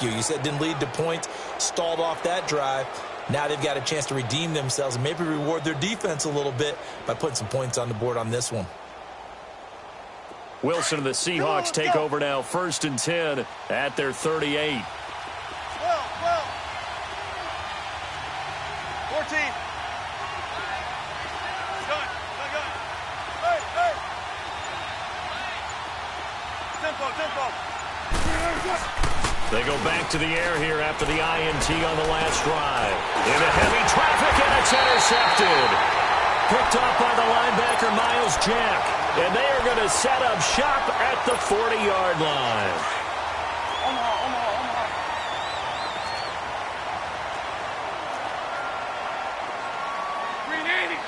You said didn't lead to points, stalled off that drive. Now they've got a chance to redeem themselves and maybe reward their defense a little bit by putting some points on the board on this one. Wilson and the Seahawks take over now, 1st and 10 at their 38. 14. Tempo. They go back to the air here after the INT on the last drive. Into heavy traffic, and it's intercepted. Picked off by the linebacker, Miles Jack. And they are going to set up shop at the 40-yard line. Omaha. Green 80.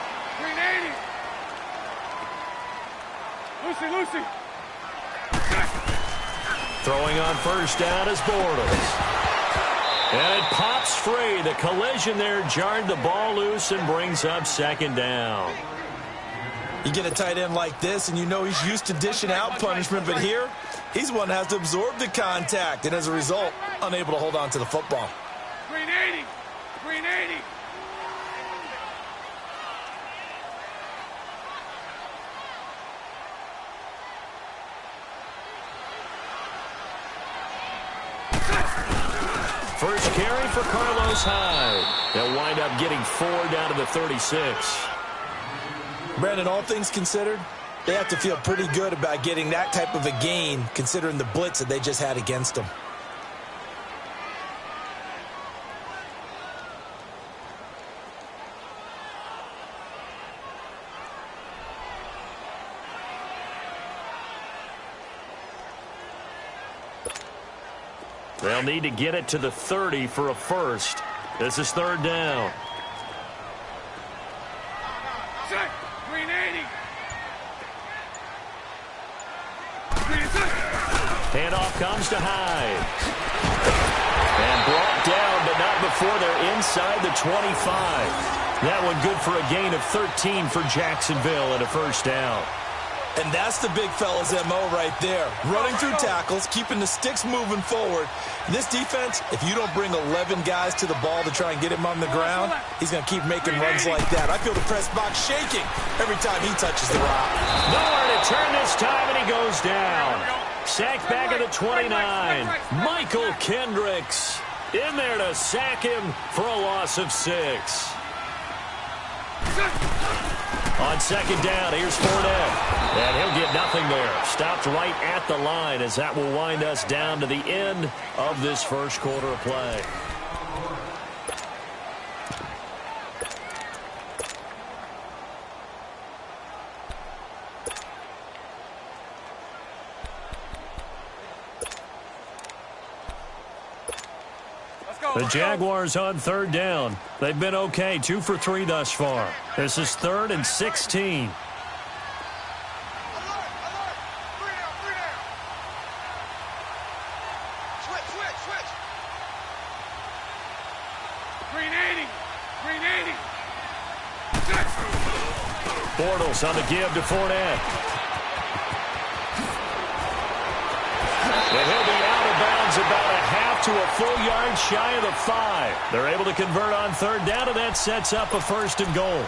Lucy. Throwing on 1st down is Bortles. And it pops free. The collision there jarred the ball loose and brings up 2nd down. You get a tight end like this, and you know he's used to dishing out punishment, but here, he's one that has to absorb the contact, and as a result, unable to hold on to the football. Green 80. First carry for Carlos Hyde. They'll wind up getting 4 down to the 36. Brandon, all things considered, they have to feel pretty good about getting that type of a gain considering the blitz that they just had against them. They'll need to get it to the 30 for a first. This is 3rd down. Green 80. Handoff comes to Hyde. And brought down, but not before they're inside the 25. That one good for a gain of 13 for Jacksonville and a 1st down. And that's the big fella's MO right there. Running through tackles, keeping the sticks moving forward. This defense, if you don't bring 11 guys to the ball to try and get him on the ground, he's going to keep making runs like that. I feel the press box shaking every time he touches the rock. Nowhere to turn this time, and he goes down. Sacked back at the 29. Michael Kendricks in there to sack him for a loss of 6. On 2nd down, here's Fournette. And he'll get nothing there. Stopped right at the line as that will wind us down to the end of this 1st quarter of play. The Jaguars on 3rd down. They've been okay, 2 for 3 thus far. This is 3rd and 16. Switch. Green 80. Bortles on the give to Fournette. And he'll be out of bounds about a half to a full yard shy of the 5. They're able to convert on 3rd down, and that sets up a 1st and goal.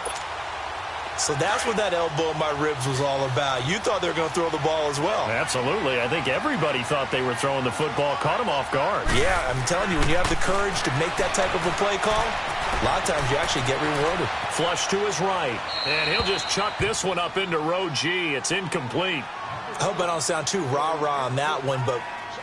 So that's what that elbow in my ribs was all about. You thought they were going to throw the ball as well. Absolutely. I think everybody thought they were throwing the football, caught him off guard. Yeah, I'm telling you, when you have the courage to make that type of a play call, a lot of times you actually get rewarded. Flush to his right. And he'll just chuck this one up into row G. It's incomplete. I hope I don't sound too rah-rah on that one, but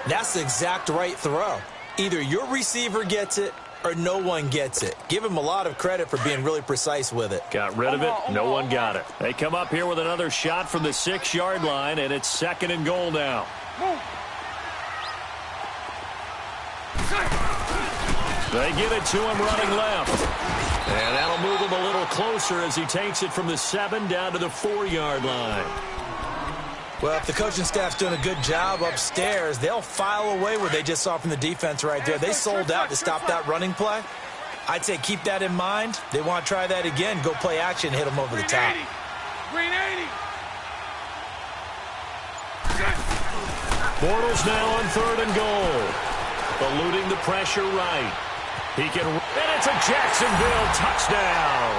that's the exact right throw. Either your receiver gets it or no one gets it. Give him a lot of credit for being really precise with it. Got rid of it. No one got it. They come up here with another shot from the 6-yard line, and it's 2nd and goal now. They give it to him running left. And that'll move him a little closer as he takes it from the 7 down to the 4-yard line. Well, if the coaching staff's doing a good job upstairs, they'll file away what they just saw from the defense right there. They sold out to stop that running play. I'd say keep that in mind. They want to try that again. Go play action, hit them over the top. Green 80. Bortles now on 3rd and goal. eluding the pressure right. He can, and it's a Jacksonville touchdown.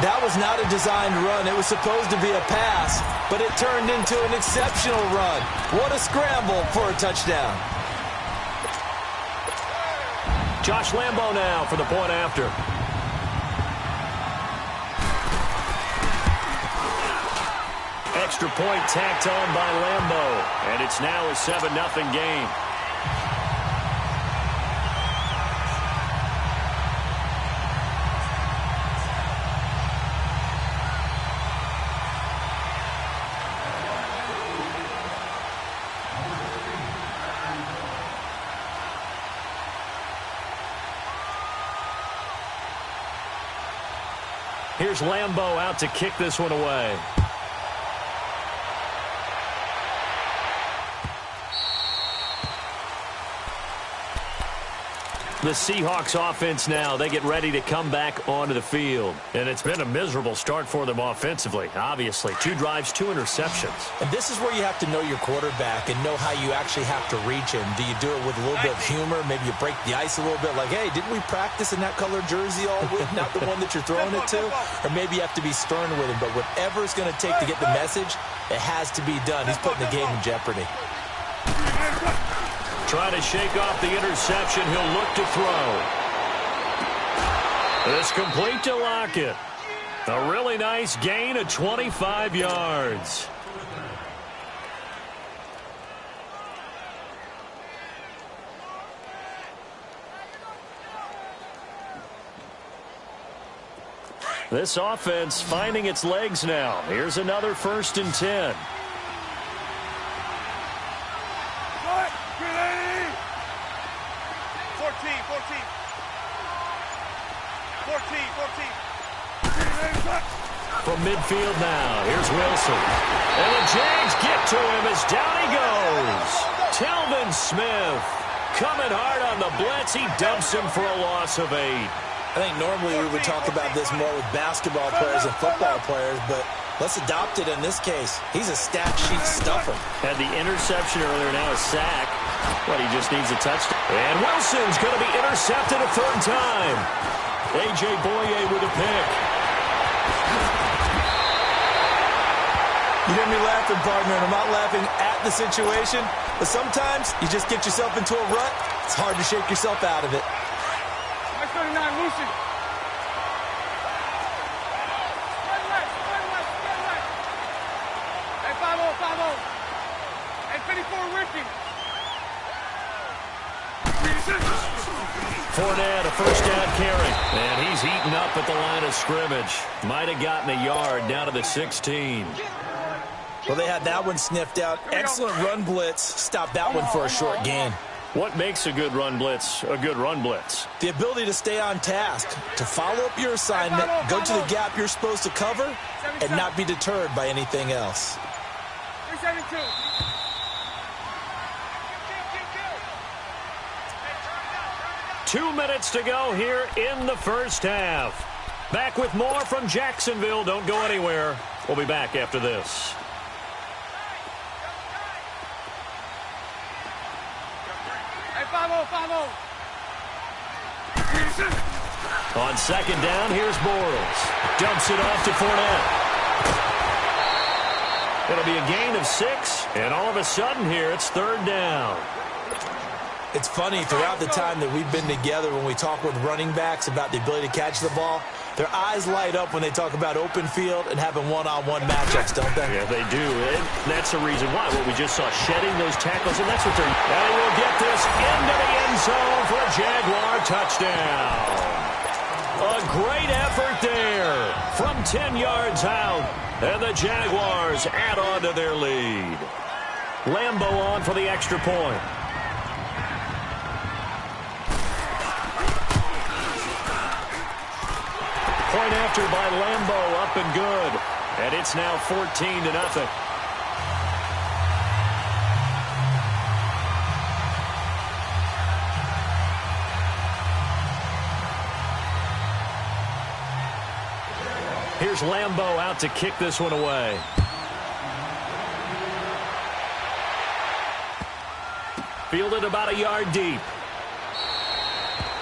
That was not a designed run. It was supposed to be a pass, but it turned into an exceptional run. What a scramble for a touchdown. Josh Lambo now for the point after. Extra point tacked on by Lambo, and it's now a 7-0 game. Here's Lambo out to kick this one away. The Seahawks offense now, they get ready to come back onto the field. And it's been a miserable start for them offensively, obviously. 2 drives, 2 interceptions. And this is where you have to know your quarterback and know how you actually have to reach him. Do you do it with a little bit of humor? Maybe you break the ice a little bit like, hey, didn't we practice in that colored jersey all week? Not the one that you're throwing it to? Or maybe you have to be stern with him. But whatever it's going to take to get the message, it has to be done. He's putting the game in jeopardy. Trying to shake off the interception. He'll look to throw. It's complete to Lockett. A really nice gain of 25 yards. This offense finding its legs now. Here's another 1st and 10. 14. From midfield now, here's Wilson. And the Jags get to him as down he goes. Telvin Smith coming hard on the blitz. He dumps him for a loss of 8. I think normally we would talk about this more with basketball players and football players, but let's adopt it in this case. He's a stat sheet stuffer. Had the interception earlier, now a sack. But he just needs a touchdown. And Wilson's going to be intercepted a 3rd time. A.J. Boye with a pick. You hear me laughing, partner, and I'm not laughing at the situation, but sometimes you just get yourself into a rut. It's hard to shake yourself out of it. That's 39, Lucy. Spread left. Hey, 5-0. Hey, 54, Ricky. Fournette, a 1st down carry. And he's heating up at the line of scrimmage. Might have gotten a yard down to the 16. Well, they had that one sniffed out. Excellent run blitz. Stopped that one for a short gain. What makes a good run blitz a good run blitz? The ability to stay on task, to follow up your assignment, go to the gap you're supposed to cover, and not be deterred by anything else. 372. 2 minutes to go here in the 1st half. Back with more from Jacksonville. Don't go anywhere. We'll be back after this. Hey, 5-0. On 2nd down, here's Bortles. Dumps it off to Fournette. It'll be a gain of 6, and all of a sudden here, it's 3rd down. It's funny, throughout the time that we've been together, when we talk with running backs about the ability to catch the ball, their eyes light up when they talk about open field and having one-on-one matchups, don't they? Yeah, they do. And that's the reason why. What we just saw, shedding those tackles, and that's what they're... And he will get this into the end zone for a Jaguar touchdown. A great effort there from 10 yards out, and the Jaguars add on to their lead. Lambo on for the extra point. Point after by Lambo, up and good. And it's now 14-0. Here's Lambo out to kick this one away. Fielded about a yard deep.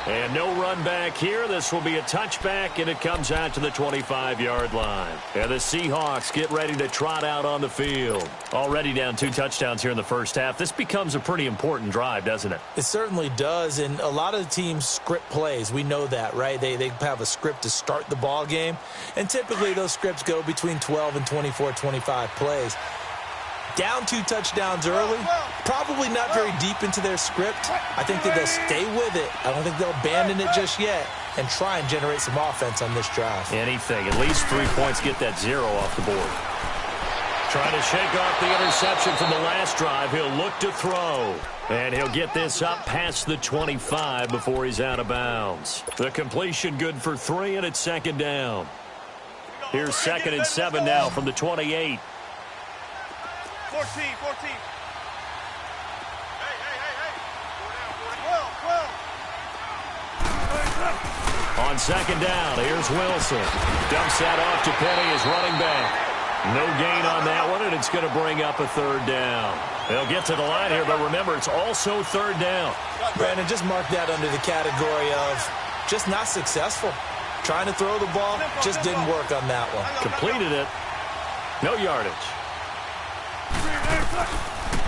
And no run back here. This will be a touchback, and it comes out to the 25-yard line. And the Seahawks get ready to trot out on the field. Already down 2 touchdowns here in the first half. This becomes a pretty important drive, doesn't it? It certainly does, and a lot of the teams script plays. We know that, right? They have a script to start the ball game, and typically those scripts go between 12 and 24, 25 plays. Down 2 touchdowns early, probably not very deep into their script. I think that they'll stay with it. I don't think they'll abandon it just yet and try and generate some offense on this drive. Anything. At least 3 points, get that 0 off the board. Trying to shake off the interception from the last drive. He'll look to throw. And he'll get this up past the 25 before he's out of bounds. The completion good for 3, and it's second down. Here's 2nd and 7 now from the 28. 14. Hey. 12. On second down, here's Wilson. Dumps that off to Penny as running back. No gain on that one, and it's going to bring up a 3rd down. They'll get to the line here, but remember, it's also 3rd down. Brandon, just mark that under the category of just not successful. Trying to throw the ball, just didn't work on that one. Completed it. No yardage.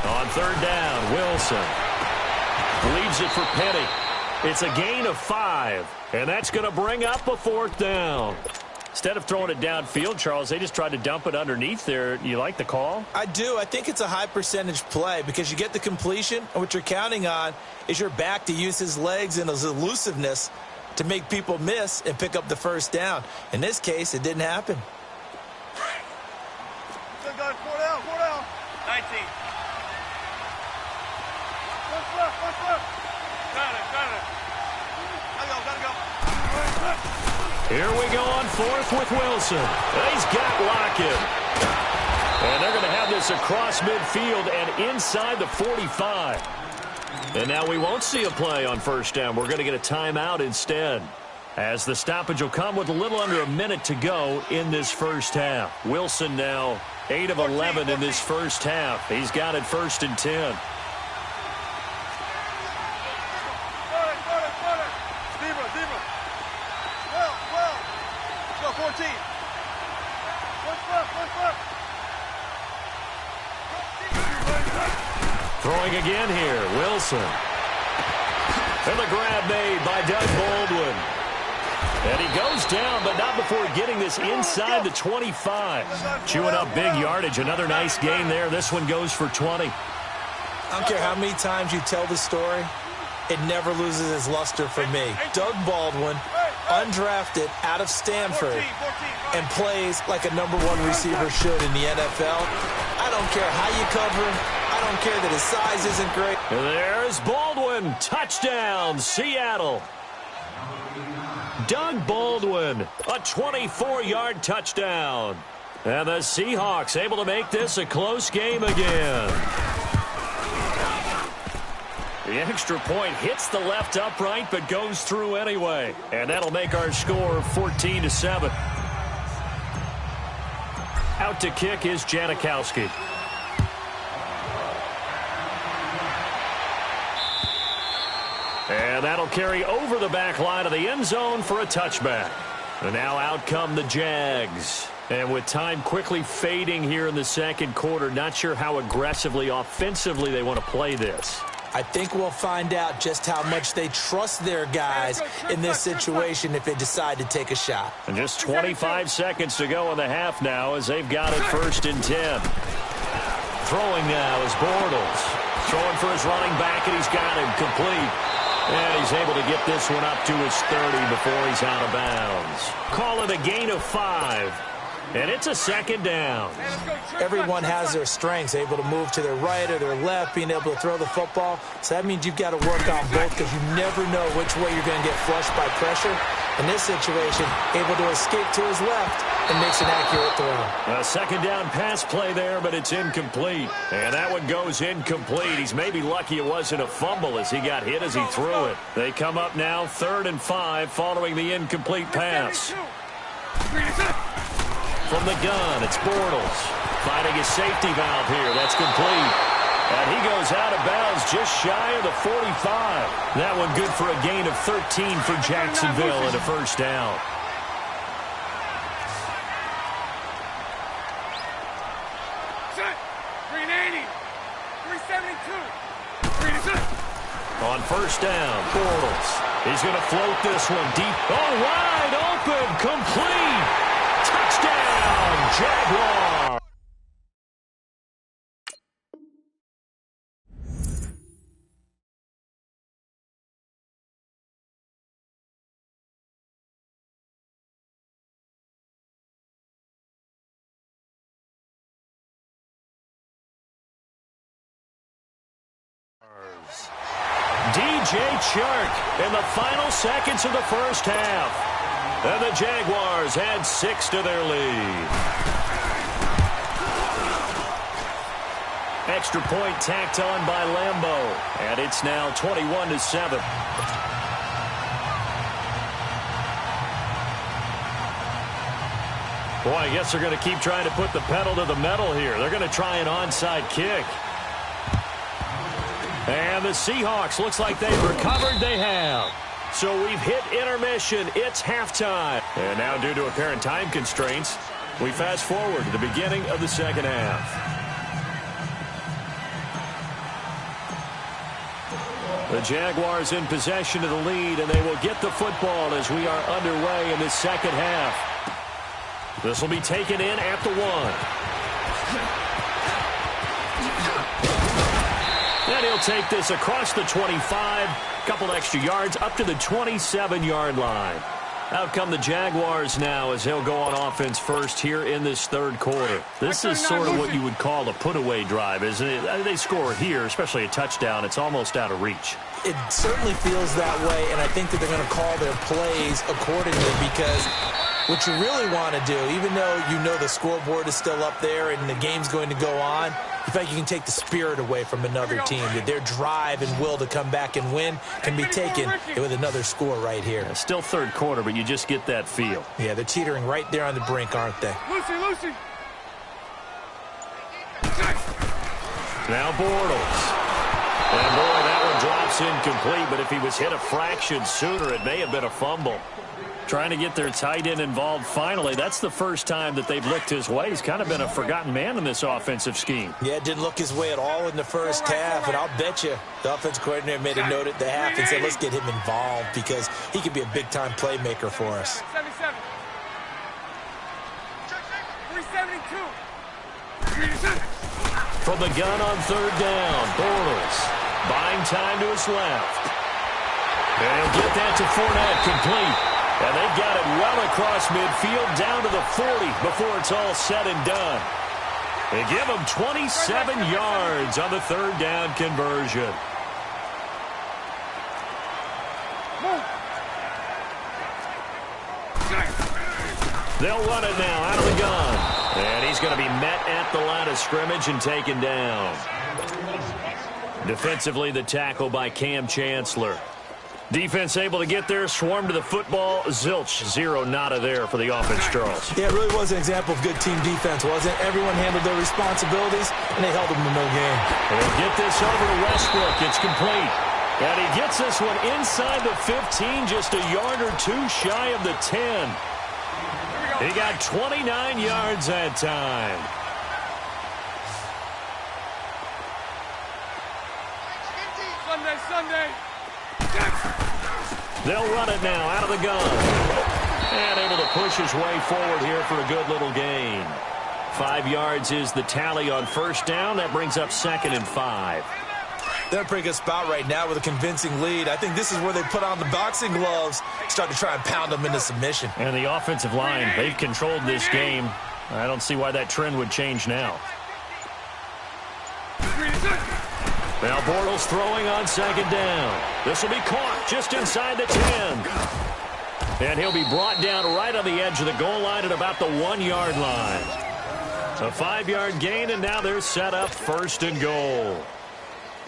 On 3rd down, Wilson leaves it for Penny. It's a gain of 5, and that's going to bring up a 4th down. Instead of throwing it downfield, Charles, they just tried to dump it underneath there. You like the call? I do. I think it's a high percentage play because you get the completion, and what you're counting on is your back to use his legs and his elusiveness to make people miss and pick up the 1st down. In this case, it didn't happen. Good guy, 4 down. 19. What's up? Got it. Gotta go. Here we go on 4th with Wilson. He's got Lockett. And they're going to have this across midfield and inside the 45. And now we won't see a play on 1st down. We're going to get a timeout instead, as the stoppage will come with a little under a minute to go in this first half. Wilson now 8 of 11 in this first half. He's got it 1st and 10. Well. 14. Throwing again here, Wilson. And the grab made by Doug Baldwin. And he goes down, but not before getting this inside the 25. Chewing up big yardage. Another nice gain there. This one goes for 20. I don't care how many times you tell the story, it never loses its luster for me. Doug Baldwin, undrafted out of Stanford, and plays like a #1 receiver should in the NFL. I don't care how you cover him. I don't care that his size isn't great. There's Baldwin. Touchdown, Seattle. Doug Baldwin, a 24-yard touchdown. And the Seahawks able to make this a close game again. The extra point hits the left upright but goes through anyway. And that'll make our score 14-7. Out to kick is Janikowski. And that'll carry over the back line of the end zone for a touchback. And now out come the Jags. And with time quickly fading here in the second quarter, not sure how aggressively, offensively they want to play this. I think we'll find out just how much they trust their guys in this situation if they decide to take a shot. And just 25 seconds to go in the half now as they've got it 1st and 10. Throwing now is Bortles. Throwing for his running back, and he's got him complete. And he's able to get this one up to his 30 before he's out of bounds. Call it a gain of 5. And it's a 2nd down. Everyone has their strengths, able to move to their right or their left, being able to throw the football. So that means you've got to work on both because you never know which way you're going to get flushed by pressure. In this situation, able to escape to his left and makes an accurate throw. A 2nd down pass play there, but it's incomplete. And that one goes incomplete. He's maybe lucky it wasn't a fumble as he got hit as he threw it. They come up now 3rd and 5 following the incomplete pass. From the gun, it's Bortles. Finding his safety valve here. That's complete. And he goes out of bounds just shy of the 45. That one good for a gain of 13 for Jacksonville and a first down. On first down, Bortles. He's going to float this one deep. Oh, wide open, complete. Touchdown, Jaguar. DJ Chark in the final seconds of the first half. And the Jaguars add 6 to their lead. Extra point tacked on by Lambeau. And it's now 21-7. Boy, I guess they're going to keep trying to put the pedal to the metal here. They're going to try an onside kick. And the Seahawks, looks like they've recovered. They have. So we've hit intermission. It's halftime. And now, due to apparent time constraints, we fast forward to the beginning of the second half. The Jaguars in possession of the lead, and they will get the football as we are underway in the second half. This will be taken in at the 1. And he'll take this across the 25, couple extra yards, up to the 27-yard line. Out come the Jaguars now as they'll go on offense first here in this third quarter. This is sort of what you would call a put-away drive, isn't it? They score here, especially a touchdown. It's almost out of reach. It certainly feels that way, and I think that they're going to call their plays accordingly because what you really want to do, even though you know the scoreboard is still up there and the game's going to go on, in fact, you can take the spirit away from another team. That their drive and will to come back and win can be taken with another score right here. Yeah, still third quarter, but you just get that feel. Yeah, they're teetering right there on the brink, aren't they? Lucy. Now Bortles. And boy, that one drops incomplete, but if he was hit a fraction sooner, it may have been a fumble. Trying to get their tight end involved finally. That's the first time that they've looked his way. He's kind of been a forgotten man in this offensive scheme. Yeah, it didn't look his way at all in the first half, and I'll bet you the offensive coordinator made a note at the half and said, let's get him involved because he could be a big-time playmaker for us. 77. 372. From the gun on third down, Bortles buying time to his left. And he'll get that to Fournette, complete. And they've got it well across midfield down to the 40 before it's all said and done. They give him 27 yards on the third down conversion. They'll run it now out of the gun. And he's going to be met at the line of scrimmage and taken down. Defensively, the tackle by Cam Chancellor. Defense able to get there, swarm to the football. Zilch, zero nada there for the offense, Charles. Yeah, it really was an example of good team defense, wasn't it? Everyone handled their responsibilities, and they held them to no gain. They'll get this over to Westbrook. It's complete. And he gets this one inside the 15, just a yard or two shy of the 10. He got 29 yards that time. Sunday. They'll run it now out of the gun. And able to push his way forward here for a good little gain. 5 yards is the tally on first down. That brings up 2nd and 5. They're in a pretty good spot right now with a convincing lead. I think this is where they put on the boxing gloves, start to try and pound them into submission. And the offensive line, they've controlled this game. I don't see why that trend would change now. Now Bortles throwing on second down. This will be caught just inside the 10. And he'll be brought down right on the edge of the goal line at about the 1-yard line. A 5-yard gain, and now they're set up 1st and goal.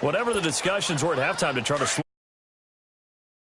Whatever the discussions were at halftime to try to